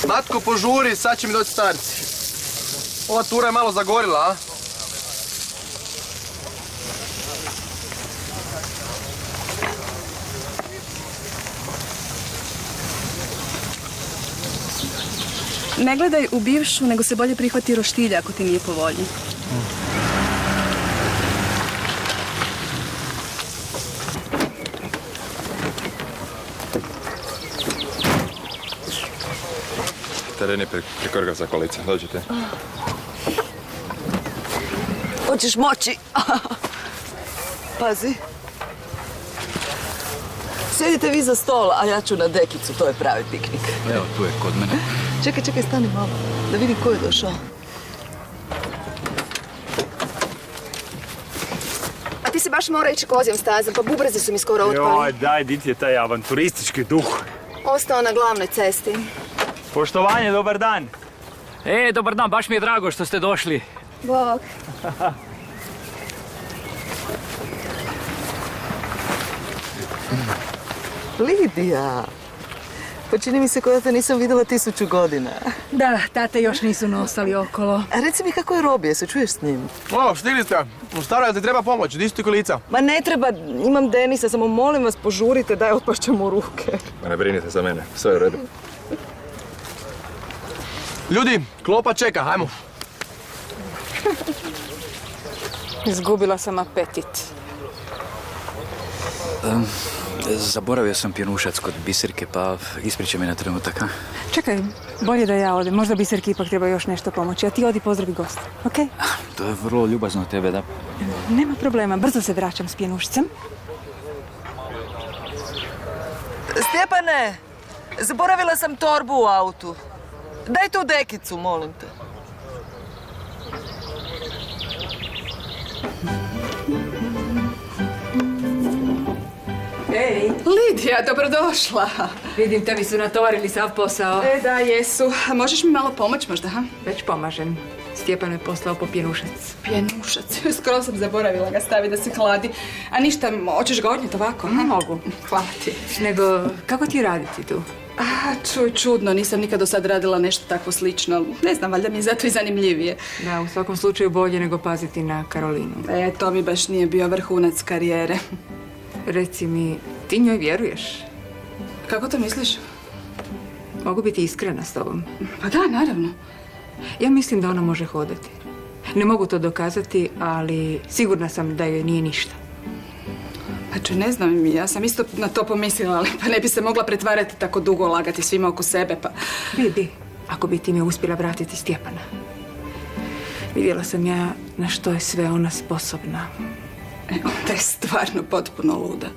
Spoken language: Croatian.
Matko, požuri, sad će mi doći starci. Ova tura je malo zagorila, a? Ne gledaj u bivšu, nego se bolje prihvati roštilja ako ti nije po volji. Teren je prekorga za kolica, dođite. Hoćeš moći? Pazi. Sjedite vi za stol, a ja ću na dekicu, to je pravi piknik. Evo, tu je kod mene. Čekaj, stani malo, da vidim ko je došao. A ti se baš mora ići kozijom stazom, pa bubrezi su mi skoro otpali. Joj, daj, di ti je taj avanturistički duh? Ostao na glavnoj cesti. Poštovanje, dobar dan. Dobar dan, baš mi je drago što ste došli. Bog. Lidija, pa čini mi se kao da te nisam vidjela 1000 godina. Da, tate još nisu nosali okolo. A reci mi kako je Robi, se čuješ s njim? O, stigli ste. U staroj ti treba pomoć, di su ti kolica? Ma ne treba, imam Denisa, samo molim vas požurite, daj otpašćemo u ruke. Ma ne brinite za mene, sve je u redu. Ljudi, klopa čeka, hajmo. Izgubila sam apetit. Zaboravio sam pjenušac kod Biserke, pa ispričaj mi na trenutak, a? Čekaj, bolje da ja odem. Možda Biserki ipak treba još nešto pomoći. A ti odi pozdravi gosta, okej? To je vrlo ljubazno od tebe, da? Nema problema, brzo se vraćam s pjenušcem. Stjepane, zaboravila sam torbu u autu. Daj tu dekicu, molim te. Ej, Lidija, dobrodošla. Vidim, tebi su natovarili sav posao. Da, jesu. A možeš mi malo pomoć možda, ha? Već pomažem. Stjepan me poslao po pjenušac. Pjenušac. Skoro sam zaboravila ga staviti da se hladi. A ništa, hoćeš ga odnijeti ovako? Mogu. Hvala ti. Nego, kako ti raditi tu? Čudno, nisam nikad do sad radila nešto takvo slično. Ne znam, valjda mi je zato i zanimljivije. Da, u svakom slučaju bolje nego paziti na Karolinu. To mi baš nije bio vrhunac karijere. Reci mi, ti njoj vjeruješ? Kako to misliš? Mogu biti iskrena s tobom. Pa da, naravno. Ja mislim da ona može hodati. Ne mogu to dokazati, ali sigurna sam da joj nije ništa. Pa ne znam, ja sam isto na to pomislila, ali pa ne bi se mogla pretvarati tako dugo, lagati svima oko sebe, pa... Bi, ako bi ti mi uspjela vratiti Stjepana. Vidjela sam ja na što je sve ona sposobna. Onda je stvarno potpuno luda.